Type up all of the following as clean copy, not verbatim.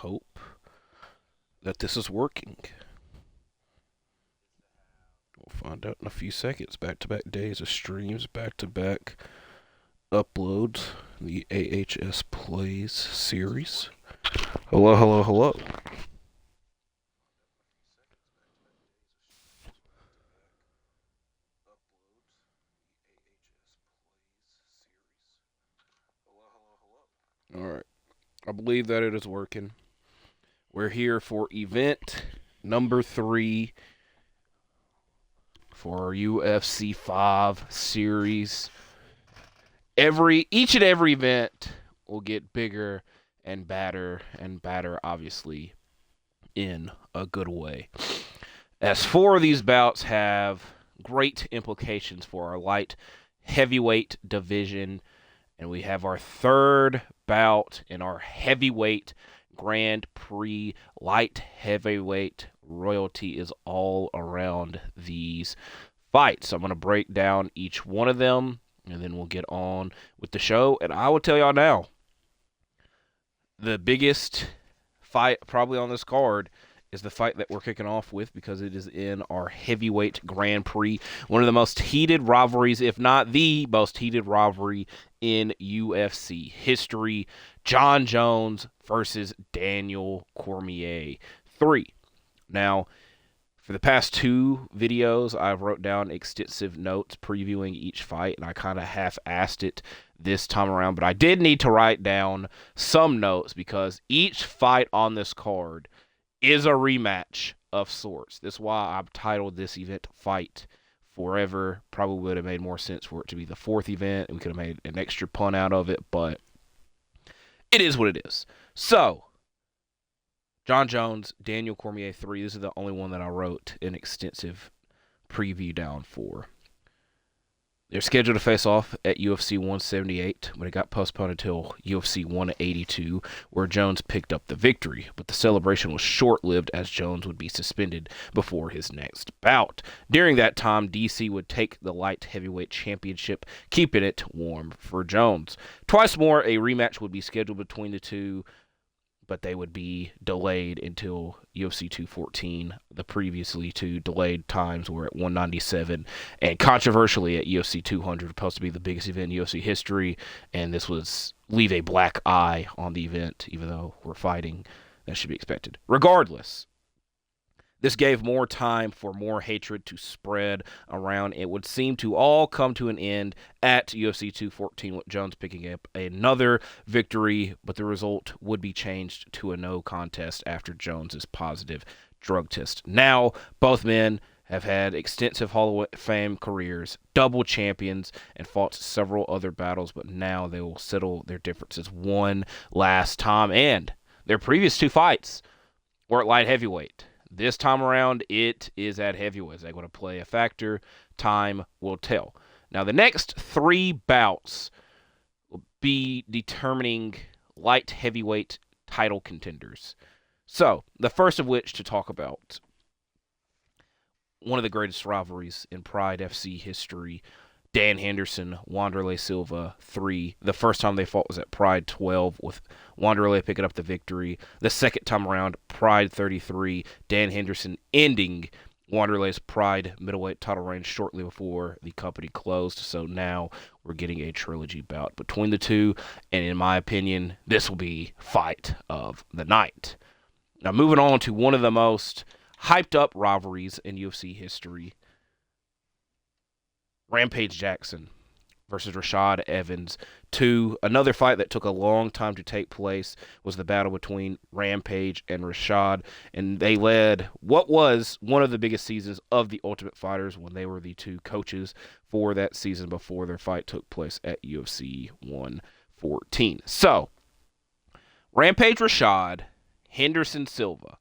hope that this is working. We'll find out in a few seconds. Back-to-back days of streams, back-to-back uploads, the AHS Plays series. Hello, hello, hello. Alright, I believe that it is working. We're here for event number 3 for our UFC 5 series. Each and every event will get bigger and badder, obviously, in a good way. As 4 of these bouts have great implications for our light heavyweight division, and we have our 3rd bout in our heavyweight Grand Prix. Light heavyweight royalty is all around these fights. So I'm going to break down each one of them, and then we'll get on with the show. And I will tell y'all now, the biggest fight probably on this card is the fight that we're kicking off with, because it is in our heavyweight Grand Prix. One of the most heated rivalries, if not the most heated rivalry in UFC history. Jon Jones versus Daniel Cormier 3. Now, for the past 2 videos, I've wrote down extensive notes previewing each fight, and I kind of half-assed it this time around. But I did need to write down some notes, because each fight on this card is a rematch of sorts. That's why I've titled this event Fight Forever. Probably would have made more sense for it to be the 4th event, and we could have made an extra pun out of it, but it is what it is. So, Jon Jones, Daniel Cormier 3. This is the only one that I wrote an extensive preview down for. They're scheduled to face off at UFC 178, but it got postponed until UFC 182, where Jones picked up the victory. But the celebration was short-lived, as Jones would be suspended before his next bout. During that time, DC would take the light heavyweight championship, keeping it warm for Jones. Twice more, a rematch would be scheduled between the two, but they would be delayed until UFC 214. The previously 2 delayed times were at 197, and controversially at UFC 200, supposed to be the biggest event in UFC history, and this was leave a black eye on the event, even though we're fighting. That should be expected. Regardless, this gave more time for more hatred to spread around. It would seem to all come to an end at UFC 214, with Jones picking up another victory, but the result would be changed to a no contest after Jones's positive drug test. Now, both men have had extensive Hall of Fame careers, double champions, and fought several other battles, but now they will settle their differences one last time, and their previous 2 fights were at light heavyweight. This time around, it is at heavyweight. Is that going to play a factor? Time will tell. Now, the next 3 bouts will be determining light heavyweight title contenders. So, the first of which to talk about, one of the greatest rivalries in Pride FC history, Dan Henderson, Wanderlai Silva 3. The first time they fought was at Pride 12, with Wanderlai picking up the victory. The second time around, Pride 33, Dan Henderson ending Wanderlai's Pride middleweight title reign shortly before the company closed. So now we're getting a trilogy bout between the two, and in my opinion, this will be fight of the night. Now, moving on to one of the most hyped up rivalries in UFC history, Rampage Jackson versus Rashad Evans 2. Another fight that took a long time to take place was the battle between Rampage and Rashad, and they led what was one of the biggest seasons of the Ultimate Fighters, when they were the 2 coaches for that season before their fight took place at UFC 114. So, Rampage Rashad, Henderson Silva.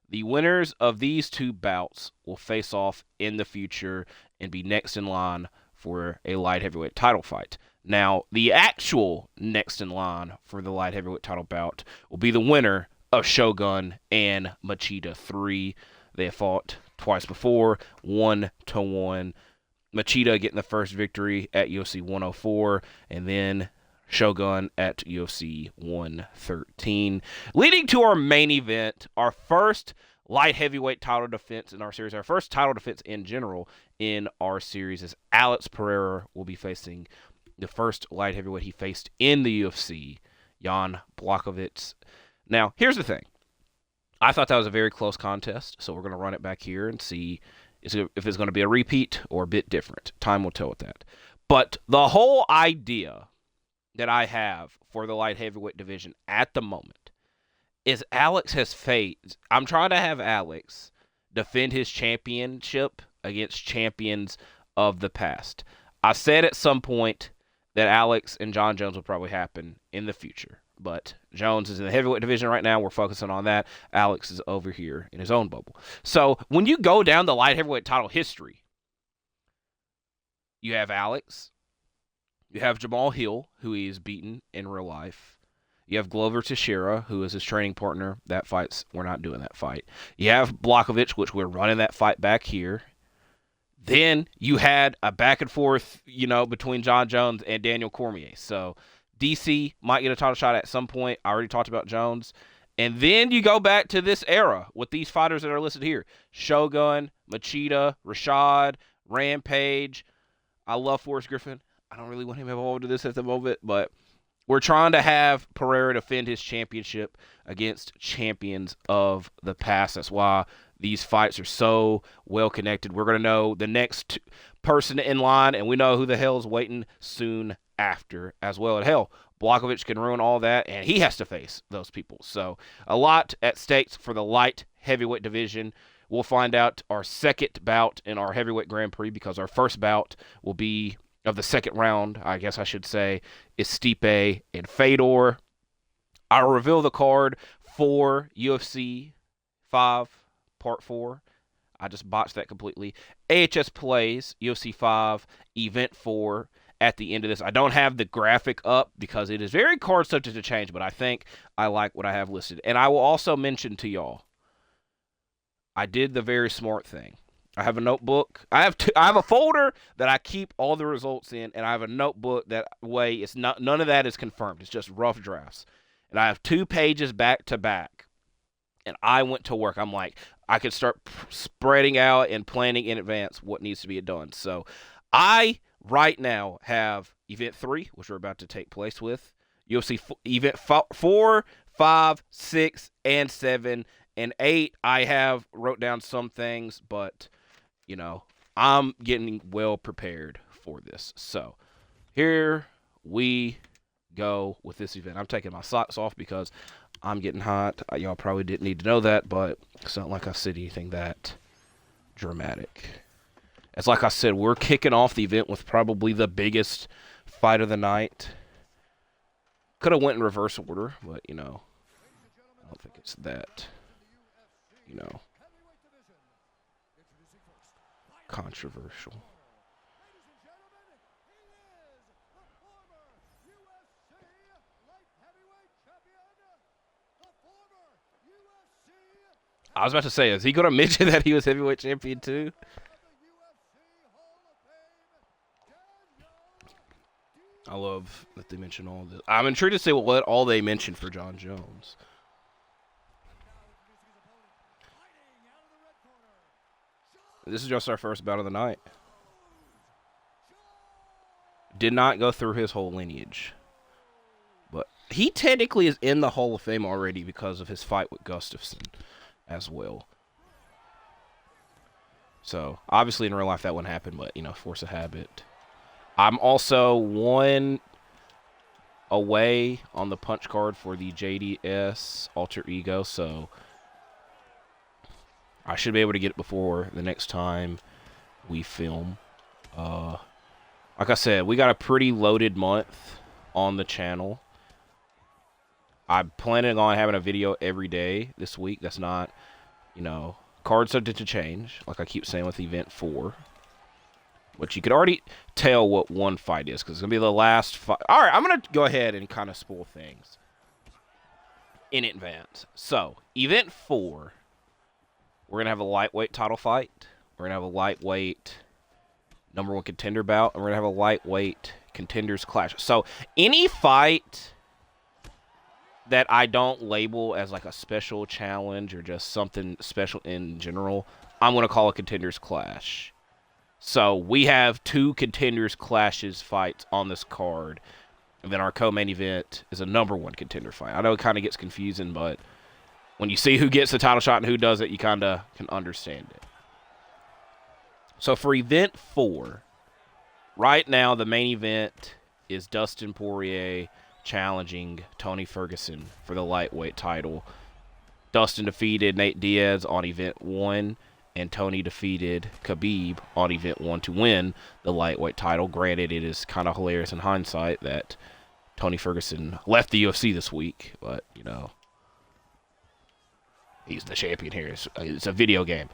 The winners of these 2 bouts will face off in the future and be next in line for a light heavyweight title fight. Now, the actual next in line for the light heavyweight title bout will be the winner of Shogun and Machida 3. They have fought twice before, 1-1. Machida getting the first victory at UFC 104, and then Shogun at UFC 113. Leading to our main event, our first light heavyweight title defense in our series, our first title defense in general in our series, is Alex Pereira will be facing the first light heavyweight he faced in the UFC, Jan Blachowicz. Now, here's the thing. I thought that was a very close contest, so we're going to run it back here and see if it's going to be a repeat or a bit different. Time will tell with that. But the whole idea that I have for the light heavyweight division at the moment is Alex has faced. I'm trying to have Alex defend his championship against champions of the past. I said at some point that Alex and John Jones would probably happen in the future. But Jones is in the heavyweight division right now. We're focusing on that. Alex is over here in his own bubble. So when you go down the light heavyweight title history, you have Alex. You have Jamal Hill, who he's beaten in real life. You have Glover Teixeira, who is his training partner. We're not doing that fight. You have Blachowicz, which we're running that fight back here. Then you had a back and forth, between John Jones and Daniel Cormier. So DC might get a title shot at some point. I already talked about Jones. And then you go back to this era with these fighters that are listed here. Shogun, Machida, Rashad, Rampage. I love Forrest Griffin. I don't really want him involved in this at the moment, but we're trying to have Pereira defend his championship against champions of the past. That's why these fights are so well connected. We're going to know the next person in line, and we know who the hell is waiting soon after as well. And hell, Blachowicz can ruin all that, and he has to face those people. So a lot at stake for the light heavyweight division. We'll find out our second bout in our heavyweight Grand Prix, because our first bout will be of the second round, I guess I should say, is Stipe and Fedor. I'll reveal the card for UFC 5 Part 4. I just botched that completely. AHS plays UFC 5 Event 4 at the end of this. I don't have the graphic up because it is very card subject to change, but I think I like what I have listed. And I will also mention to y'all, I did the very smart thing. I have a notebook. I have a folder that I keep all the results in, and I have a notebook that way it's not, none of that is confirmed. It's just rough drafts. And I have 2 pages back to back. And I went to work. I'm like, I could start spreading out and planning in advance what needs to be done. So I right now have Event 3, which we're about to take place with, UFC Event 4, 5, 6, and 7, and 8. I have wrote down some things, but I'm getting well prepared for this. So here we go with this event. I'm taking my socks off because I'm getting hot. Y'all probably didn't need to know that, but it's not like I said anything that dramatic. It's like I said, we're kicking off the event with probably the biggest fight of the night. Could have went in reverse order, but, I don't think it's that, controversial. I was about to say, is he going to mention that he was heavyweight champion too? I love that they mention all this. I'm intrigued to see what all they mentioned for John Jones. This is just our first bout of the night. Did not go through his whole lineage. But he technically is in the Hall of Fame already because of his fight with Gustafsson as well. So, obviously in real life that wouldn't happen, but, force of habit. I'm also 1 away on the punch card for the JDS Alter Ego, so I should be able to get it before the next time we film. Like I said, we got a pretty loaded month on the channel. I'm planning on having a video every day this week. That's not, card subject to change, like I keep saying with Event 4. But you could already tell what one fight is, because it's going to be the last fight. All right, I'm going to go ahead and kind of spoil things in advance. So, Event 4, we're going to have a lightweight title fight. We're going to have a lightweight #1 contender bout. And we're going to have a lightweight Contenders Clash. So any fight that I don't label as like a special challenge or just something special in general, I'm going to call a Contenders Clash. So we have 2 Contenders Clashes fights on this card. And then our co-main event is a #1 contender fight. I know it kind of gets confusing, but when you see who gets the title shot and who does it, you kind of can understand it. So for event 4, right now the main event is Dustin Poirier challenging Tony Ferguson for the lightweight title. Dustin defeated Nate Diaz on event 1, and Tony defeated Khabib on event 1 to win the lightweight title. Granted, it is kind of hilarious in hindsight that Tony Ferguson left the UFC this week, but, you know, he's the champion here. It's a video game.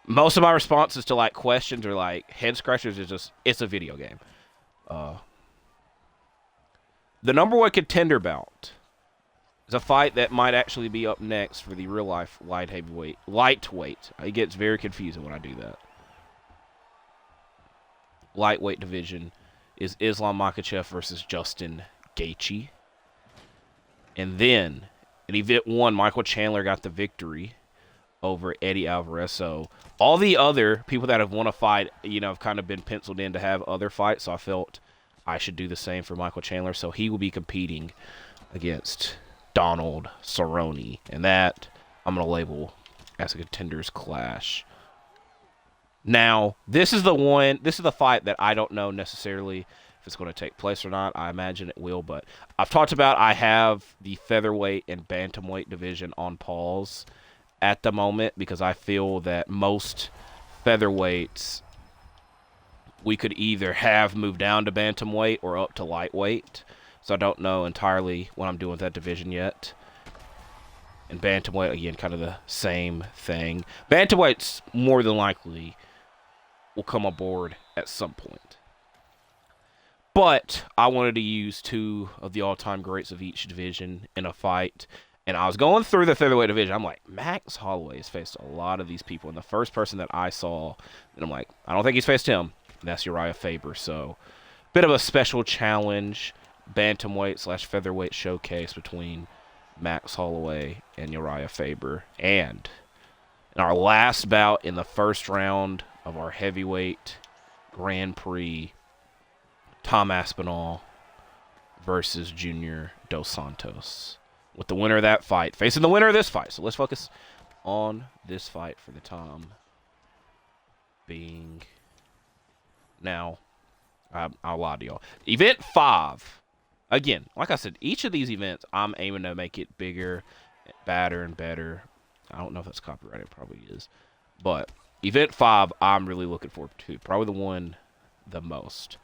Most of my responses to, like, questions or, like, head scratchers is just, it's a video game. The #1 contender bout is a fight that might actually be up next for the real-life lightweight. It gets very confusing when I do that. Lightweight division is Islam Makhachev versus Justin Gaethje. And then, in event 1, Michael Chandler got the victory over Eddie Alvarez. So all the other people that have won a fight, you know, have kind of been penciled in to have other fights. So I felt I should do the same for Michael Chandler. So he will be competing against Donald Cerrone. And that I'm going to label as a Contenders Clash. Now, this is the fight that I don't know necessarily if it's going to take place or not. I imagine it will, but I've talked about I have the featherweight and bantamweight division on pause at the moment because I feel that most featherweights we could either have moved down to bantamweight or up to lightweight. So I don't know entirely what I'm doing with that division yet. And bantamweight, again, kind of the same thing. Bantamweight's more than likely will come aboard at some point. But I wanted to use 2 of the all-time greats of each division in a fight. And I was going through the featherweight division. I'm like, Max Holloway has faced a lot of these people. And the first person that I saw, and I'm like, I don't think he's faced him. And that's Uriah Faber. So, bit of a special challenge, bantamweight / featherweight showcase between Max Holloway and Uriah Faber. And in our last bout in the first round of our heavyweight Grand Prix, Tom Aspinall versus Junior Dos Santos. With the winner of that fight facing the winner of this fight. So let's focus on this fight for the time being. Now, I'll lie to y'all. Event 5. Again, like I said, each of these events, I'm aiming to make it bigger, badder, and better. I don't know if that's copyrighted. It probably is. But event 5, I'm really looking forward to. Probably the one the most.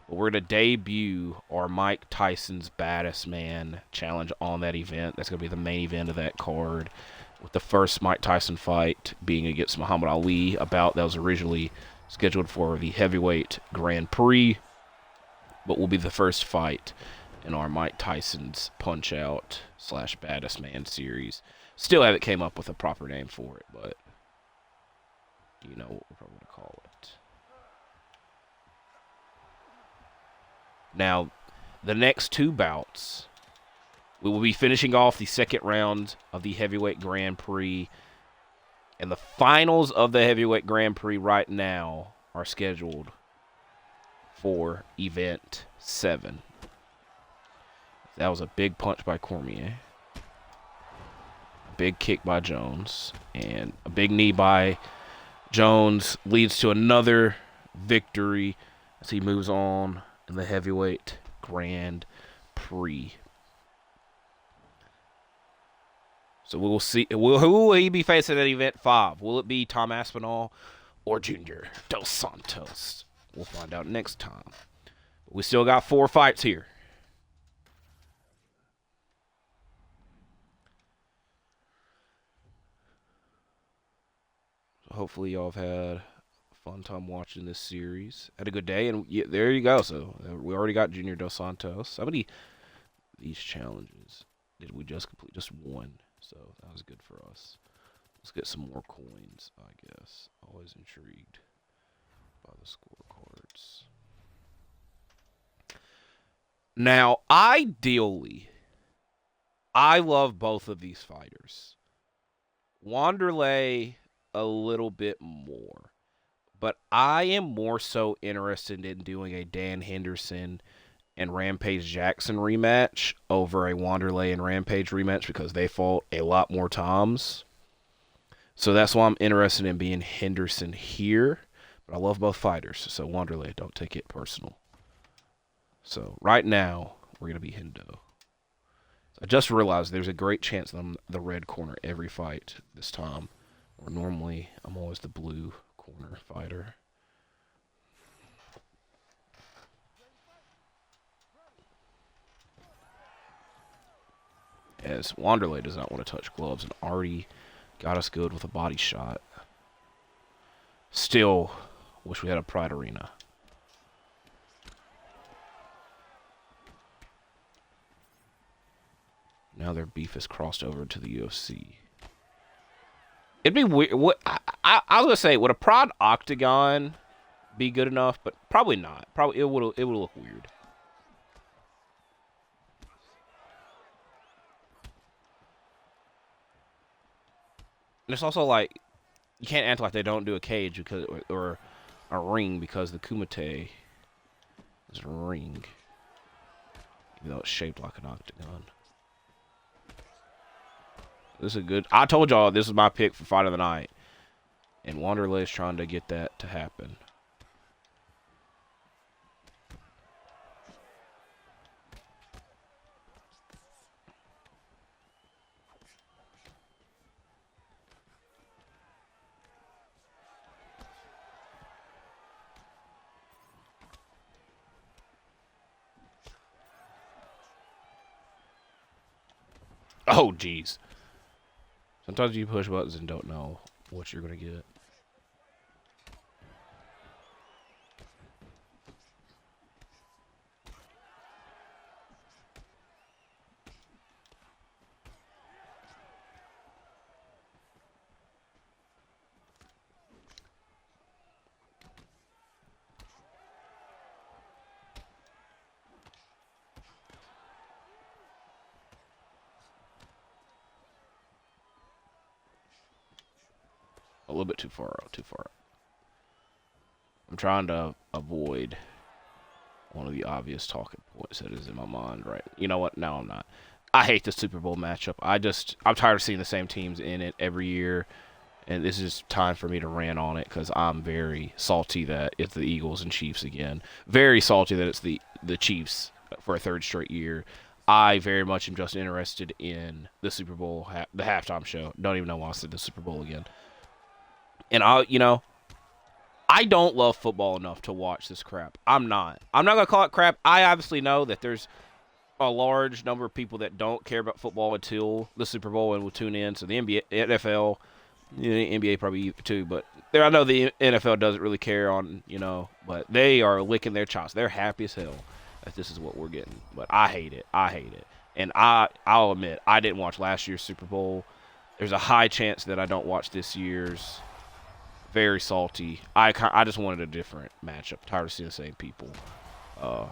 But we're going to debut our Mike Tyson's Baddest Man challenge on that event. That's going to be the main event of that card. With the first Mike Tyson fight being against Muhammad Ali, a bout that was originally scheduled for the heavyweight Grand Prix, but will be the first fight in our Mike Tyson's Punch-Out / Baddest Man series. Still haven't came up with a proper name for it, but you know what we're probably going to call it. Now, the next 2 bouts, we will be finishing off the second round of the heavyweight Grand Prix. And the finals of the heavyweight Grand Prix right now are scheduled for event 7. That was a big punch by Cormier. A big kick by Jones. And a big knee by Jones leads to another victory as he moves on in the heavyweight Grand Prix. So we'll see. Who will he be facing at event 5? Will it be Tom Aspinall or Junior Dos Santos? We'll find out next time. But we still got 4 fights here. So hopefully y'all have had a fun time watching this series. Had a good day, and there you go. So we already got Junior Dos Santos. How many of these challenges did we just complete? Just 1. So that was good for us. Let's get some more coins, I guess. Always intrigued by the scorecards. Now, ideally, I love both of these fighters. Wanderlai a little bit more, but I am more so interested in doing a Dan Henderson and Rampage Jackson rematch over a Wanderlai and Rampage rematch because they fought a lot more times. So that's why I'm interested in being Henderson here. But I love both fighters, so Wanderlai, don't take it personal. So right now, we're going to be Hendo. I just realized there's a great chance that I'm the red corner every fight this time. Or normally, I'm always the blue corner fighter. As Wanderlai does not want to touch gloves and already got us good with a body shot. Still, wish we had a Pride Arena. Now their beef has crossed over to the UFC. It'd be weird. What I was gonna say, would a Pride Octagon be good enough? But probably not. Probably it would look weird. And it's also like you can't act like they don't do a cage because or a ring because the Kumite is a ring, even though it's shaped like an octagon. This is a good. I told y'all this is my pick for fight of the night, and Wanderlai is trying to get that to happen. Oh, jeez. Sometimes you push buttons and don't know what you're going to get. A little bit too far out, too far out. I'm trying to avoid one of the obvious talking points that is in my mind, right? You know what? No, I'm not. I hate the Super Bowl matchup. I'm tired of seeing the same teams in it every year, and this is time for me to rant on it because I'm very salty that it's the Eagles and Chiefs again. Very salty that it's the Chiefs for a third straight year. I very much am just interested in the Super Bowl, the halftime show. Don't even know why I said the Super Bowl again. And I don't love football enough to watch this crap. I'm not. I'm not gonna call it crap. I obviously know that there's a large number of people that don't care about football until the Super Bowl and will tune in. So the NBA, NFL, the NBA probably too. But I know the NFL doesn't really care on but they are licking their chops. They're happy as hell that this is what we're getting. But I hate it. I hate it. And I'll admit I didn't watch last year's Super Bowl. There's a high chance that I don't watch this year's. Very salty. I just wanted a different matchup. Tired of seeing the same people. But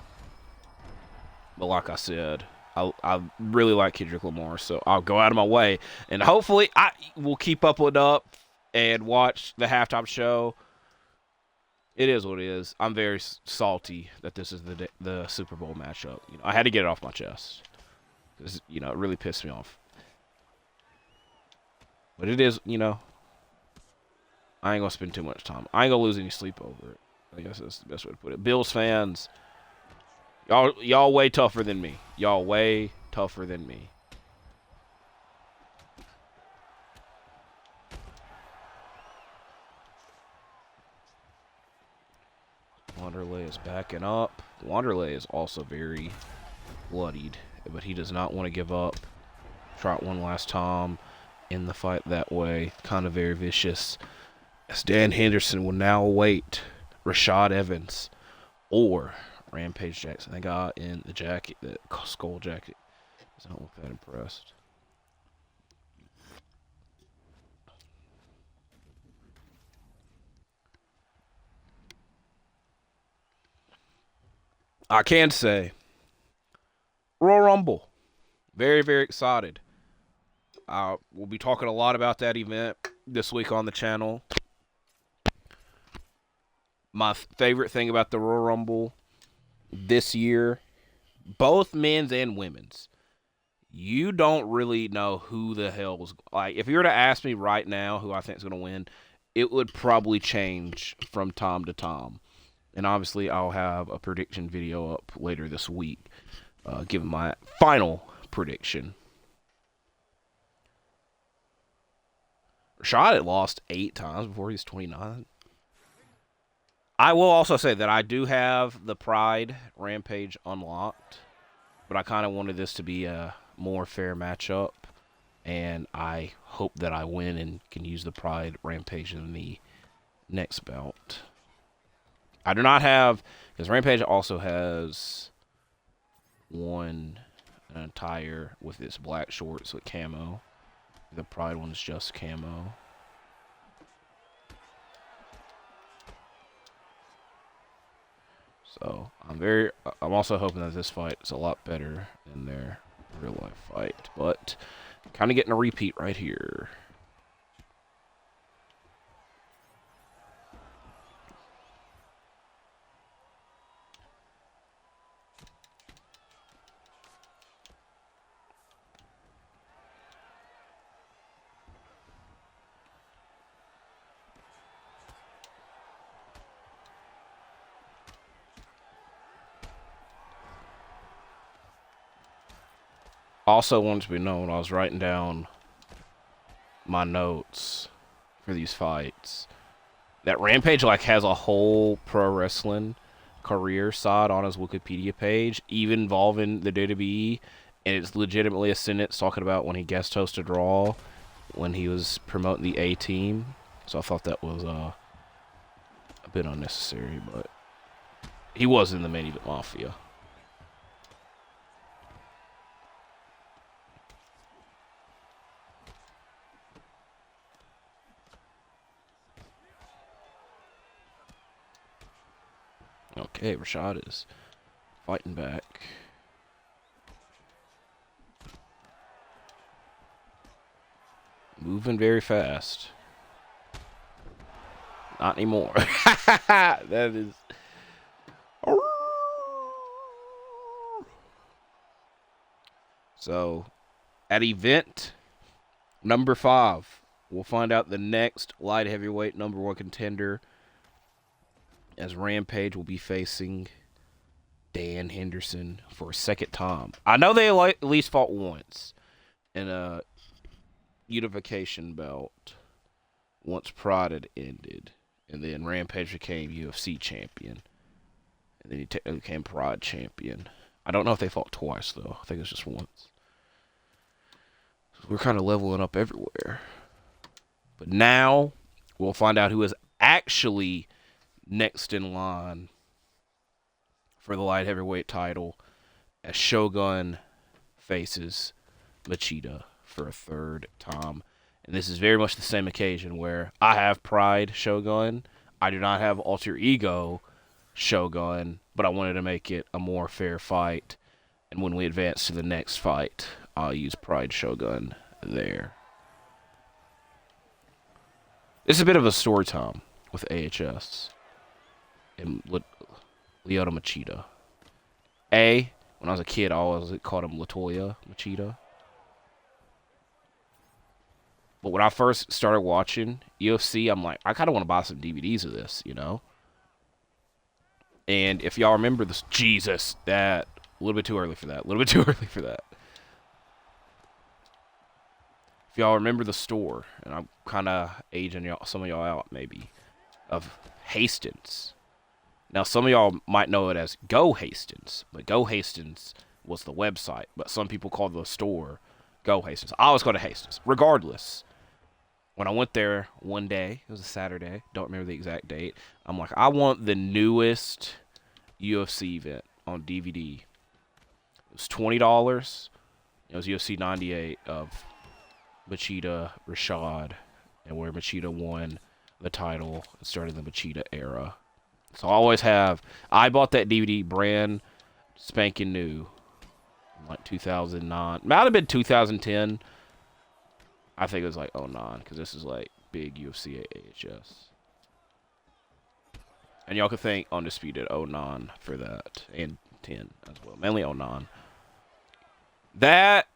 like I said, I really like Kendrick Lamar, so I'll go out of my way and hopefully I will keep up and watch the halftime show. It is what it is. I'm very salty that this is the Super Bowl matchup. I had to get it off my chest because it really pissed me off. But it is, I ain't gonna spend too much time. I ain't gonna lose any sleep over it. I guess that's the best way to put it. Bills fans, y'all way tougher than me. Y'all way tougher than me. Wanderlai is backing up. Wanderlai is also very bloodied, but he does not want to give up. Tried one last time in the fight that way. Kind of very vicious. As Dan Henderson will now await Rashad Evans or Rampage Jackson. That guy in the jacket, the skull jacket, does not look that impressed. I can say Rumble. Very, very excited. We'll be talking a lot about that event this week on the channel. My favorite thing about the Royal Rumble this year, both men's and women's, you don't really know who the hell's... Like, if you were to ask me right now who I think is going to win, it would probably change from time to time. And obviously, I'll have a prediction video up later this week, giving my final prediction. Rashad had lost 8 times before he was 29. I will also say that I do have the Pride Rampage unlocked, but I kind of wanted this to be a more fair matchup, and I hope that I win and can use the Pride Rampage in the next belt. I do not have, because Rampage also has an attire with its black shorts with camo. The Pride one is just camo. So I'm also hoping that this fight is a lot better than their real life fight, but kind of getting a repeat right here. Also wanted to be known, I was writing down my notes for these fights, that Rampage like has a whole pro wrestling career side on his Wikipedia page, even involving the WWE, and it's legitimately a sentence talking about when he guest hosted Raw when he was promoting the A-Team. So I thought that was a bit unnecessary, but he was in the Main Event Mafia. Okay, Rashad is fighting back. Moving very fast. Not anymore. That is... So, at event number 5, we'll find out the next light heavyweight number 1 contender, as Rampage will be facing Dan Henderson for a second time. I know they at least fought once in a unification belt once Pride had ended, and then Rampage became UFC champion, and then he technically became Pride champion. I don't know if they fought twice, though. I think it was just once. So we're kind of leveling up everywhere. But now we'll find out who is actually next in line for the light heavyweight title, as Shogun faces Machida for a third time. And this is very much the same occasion where I have Pride Shogun. I do not have Alter Ego Shogun, but I wanted to make it a more fair fight. And when we advance to the next fight, I'll use Pride Shogun there. This is a bit of a story time with AHS and Lyoto Machida. When I was a kid, I always called him Latoya Machida. But when I first started watching UFC, I'm like, I kind of want to buy some DVDs of this, you know? And if y'all remember this, Jesus, that, a little bit too early for that. If y'all remember the store, and I'm kind of aging some of y'all out, maybe, of Hastings. Now, some of y'all might know it as Go Hastings, but Go Hastings was the website, but some people call the store Go Hastings. I always go to Hastings. Regardless, when I went there one day, it was a Saturday, don't remember the exact date, I'm like, I want the newest UFC event on DVD. It was $20. It was UFC 98 of Machida, Rashad, and where Machida won the title and started the Machida era. So I always have, I bought that DVD brand spanking new like 2009. Might have been 2010. I think it was like 09 because this is like big UFC AHS. And y'all could thank Undisputed 09 for that and 10 as well. Mainly 09. That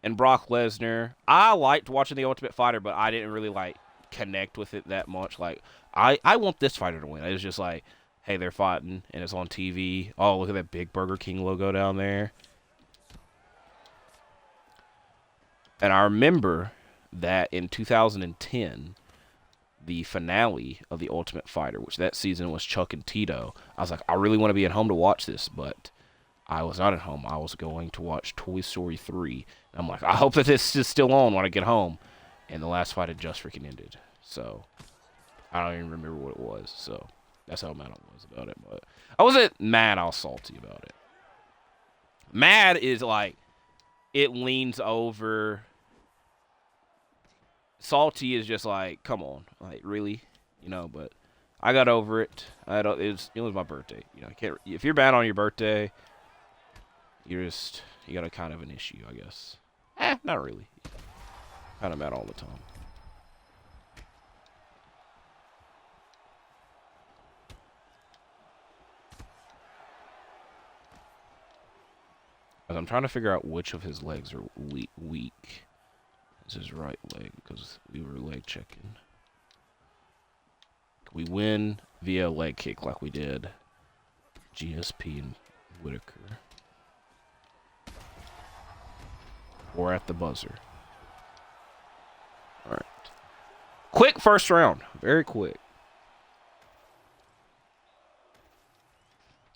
and Brock Lesnar. I liked watching The Ultimate Fighter, but I didn't really like connect with it that much. Like I want this fighter to win. It was just like, hey, they're fighting and it's on TV. Oh, look at that big Burger King logo down there. And I remember that in 2010, the finale of The Ultimate Fighter, which that season was Chuck and Tito, I was like, I really want to be at home to watch this, but I was not at home. I was going to watch Toy Story 3. And I'm like, I hope that this is still on when I get home. And the last fight had just freaking ended. So, I don't even remember what it was. So, that's how mad I was about it. But I wasn't mad, I was salty about it. Mad is like, it leans over. Salty is just like, come on, like really, you know. But I got over it. It was my birthday, you know. If you're bad on your birthday, you got a kind of an issue, I guess. Not really. Kind of mad all the time. As I'm trying to figure out which of his legs are weak. It's his right leg because we were leg checking. We win via leg kick like we did GSP and Whitaker. Or at the buzzer. Alright. Quick first round. Very quick.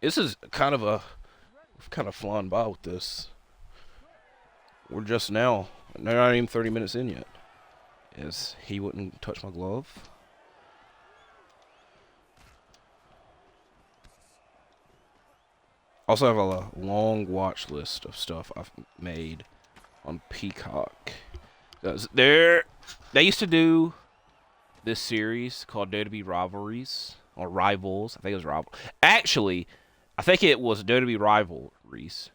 This is kind of flying by with this. We're just now. They're not even 30 minutes in yet. As he wouldn't touch my glove. Also have a long watch list of stuff I've made on Peacock. They used to do this series called WWE Rivalries. Or Rivals. I think it was Rivals. Actually, I think it was WWE Rivalries.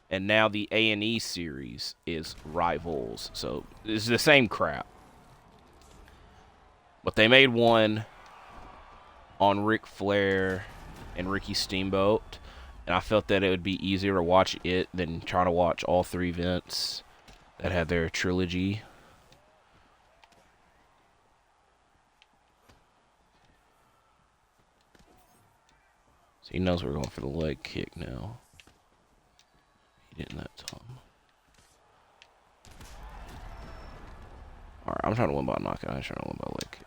And now the A&E series is Rivals. So it's the same crap. But they made one on Ric Flair and Ricky Steamboat. And I felt that it would be easier to watch it than trying to watch all three events that had their trilogy. So he knows we're going for the leg kick now. Didn't that time. Alright, I'm trying to win by knockout. I'm trying to win by leg kick.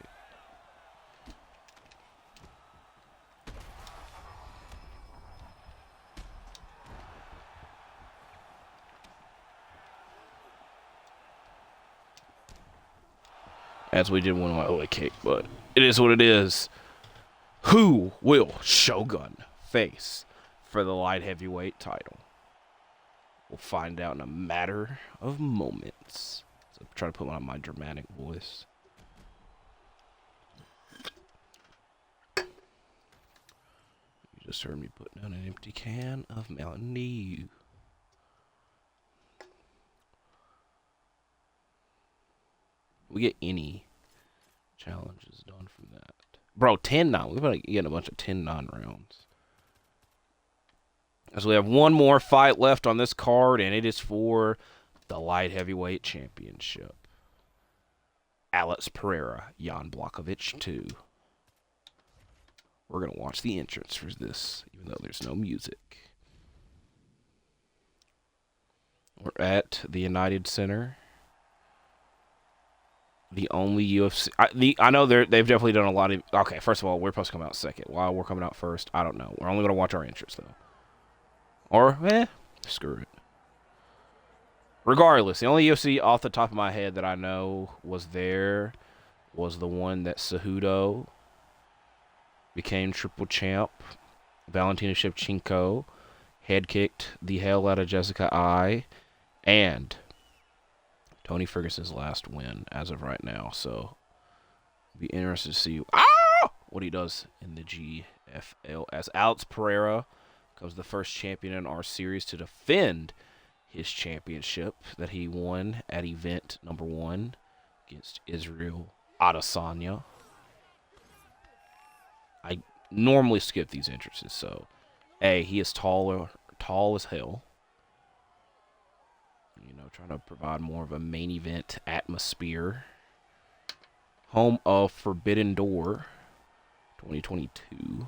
As we did win by leg kick, but it is what it is. Who will Shogun face for the light heavyweight title? We'll find out in a matter of moments. So I'm trying to put on my dramatic voice. You just heard me put down an empty can of Mountain Dew. We get any challenges done from that. Bro, 10-9. We're going to get a bunch of 10-9 rounds. As we have one more fight left on this card, and it is for the light heavyweight championship. Alex Pereira, Jan Blachowicz 2. We're going to watch the entrance for this, even though there's no music. We're at the United Center. The only UFC... I know they've definitely done a lot of... Okay, first of all, we're supposed to come out second. Why we're coming out first, I don't know. We're only going to watch our entrance, though. Or, screw it. Regardless, the only UFC off the top of my head that I know was there was the one that Cejudo became triple champ. Valentina Shevchenko head kicked the hell out of Jessica Ai. And Tony Ferguson's last win as of right now. So, be interested to see what he does in the GFL. As Alex Pereira becomes the first champion in our series to defend his championship that he won at event number 1 against Israel Adesanya. I normally skip these entrances, so he is tall as hell. You know, trying to provide more of a main event atmosphere. Home of Forbidden Door 2022.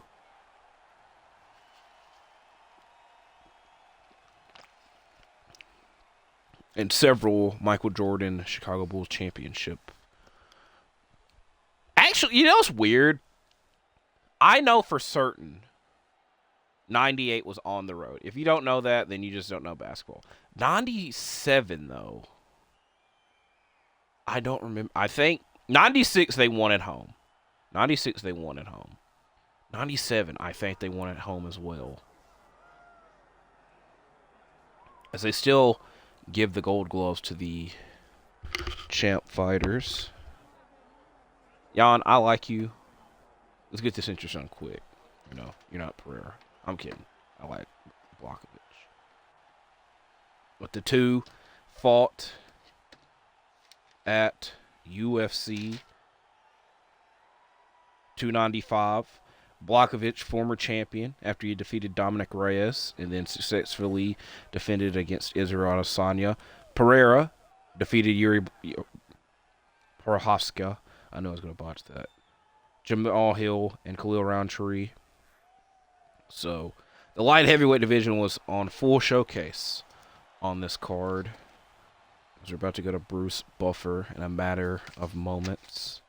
And several Michael Jordan Chicago Bulls championship. Actually, you know what's weird? I know for certain 98 was on the road. If you don't know that, then you just don't know basketball. 97, though, I don't remember. I think 96 they won at home. 96 they won at home. 97, I think they won at home as well. As they still give the gold gloves to the champ fighters. Jan, I like you. Let's get this interest on quick. You know, you're not Pereira. I'm kidding. I like Blachowicz. But the two fought at UFC 295. Blachowicz, former champion, after he defeated Dominic Reyes and then successfully defended against Israel Adesanya. Pereira defeated Yuri Prochazka. I know I was going to botch that. Jamal Hill and Khalil Roundtree. So, the light heavyweight division was on full showcase on this card. We're about to go to Bruce Buffer in a matter of moments.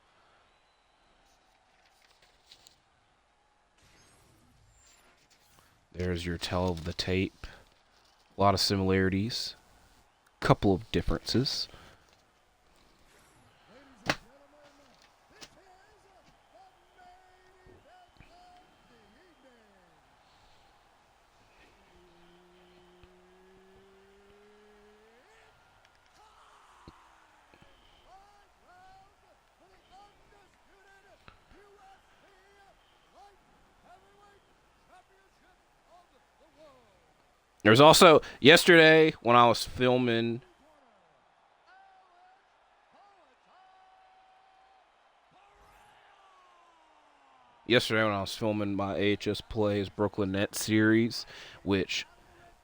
There's your tell of the tape. A lot of similarities. Couple of differences. There's also, yesterday when I was filming my AHS Plays Brooklyn Nets series, which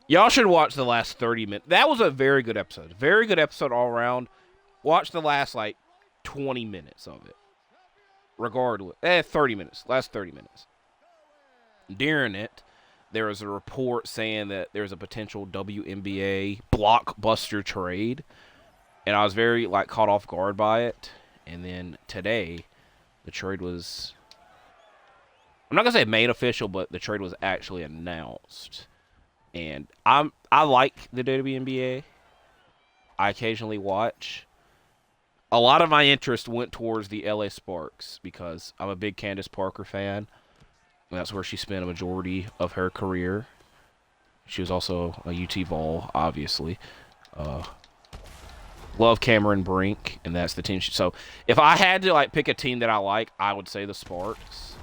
y'all should watch the last 30 minutes. That was a very good episode. Very good episode all around. Watch the last, 20 minutes of it. Regardless. 30 minutes. Last 30 minutes. During it, there was a report saying that there's a potential WNBA blockbuster trade. And I was very, caught off guard by it. And then today, the trade was... I'm not going to say made official, but the trade was actually announced. And I like the WNBA. I occasionally watch. A lot of my interest went towards the LA Sparks because I'm a big Candace Parker fan. That's where she spent a majority of her career. She was also a UT Vol, obviously. Love Cameron Brink, and that's the team. So if I had to pick a team that I like, I would say the Sparks.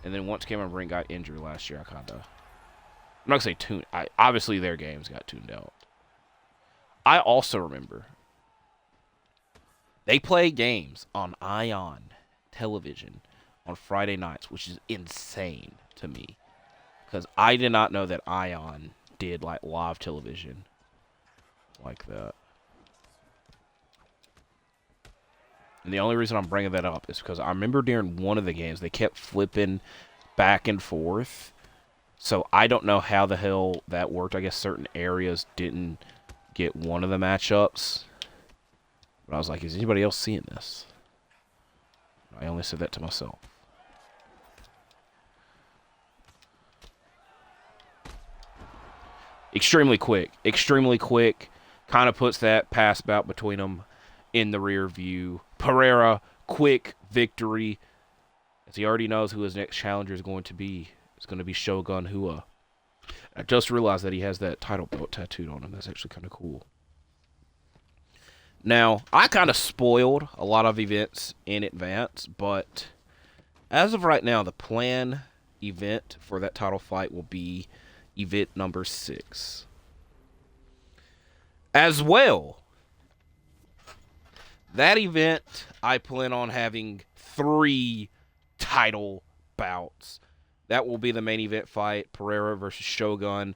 And then once Cameron Brink got injured last year, I'm not gonna say tuned. Obviously their games got tuned out. I also remember they play games on Ion television on Friday nights, which is insane to me. Because I did not know that Ion did, live television like that. And the only reason I'm bringing that up is because I remember during one of the games, they kept flipping back and forth. So I don't know how the hell that worked. I guess certain areas didn't get one of the matchups. But I was like, is anybody else seeing this? I only said that to myself. Extremely quick. Extremely quick. Kind of puts that pass bout between them in the rear view. Pereira, quick victory. As he already knows who his next challenger is going to be. It's going to be Shogun Hua. I just realized that he has that title belt tattooed on him. That's actually kind of cool. Now, I kind of spoiled a lot of events in advance, but as of right now, the plan event for that title fight will be event number 6. As well, that event, I plan on having 3 title bouts. That will be the main event fight, Pereira versus Shogun.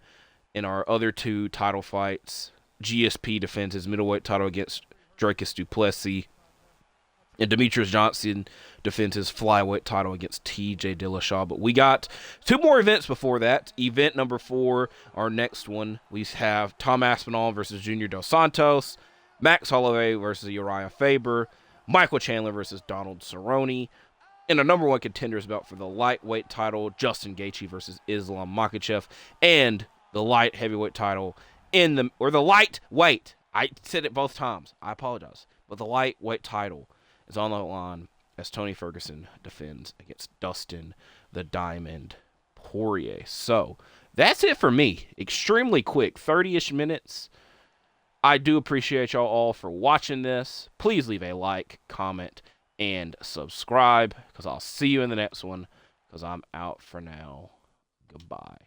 In our other 2 title fights, GSP defends his middleweight title against Dracus du Plessis. And Demetrius Johnson defends his flyweight title against TJ Dillashaw. But we got 2 more events before that. Event number 4, our next one, we have Tom Aspinall versus Junior Dos Santos, Max Holloway versus Uriah Faber, Michael Chandler versus Donald Cerrone, and a number 1 contenders bout for the lightweight title, Justin Gaethje versus Islam Makhachev, and the light heavyweight title the lightweight. I said it both times. I apologize. But the lightweight title is on the line as Tony Ferguson defends against Dustin the Diamond Poirier. So that's it for me. Extremely quick, 30-ish minutes. I do appreciate y'all all for watching this. Please leave a like, comment, and subscribe, because I'll see you in the next one, because I'm out for now. Goodbye.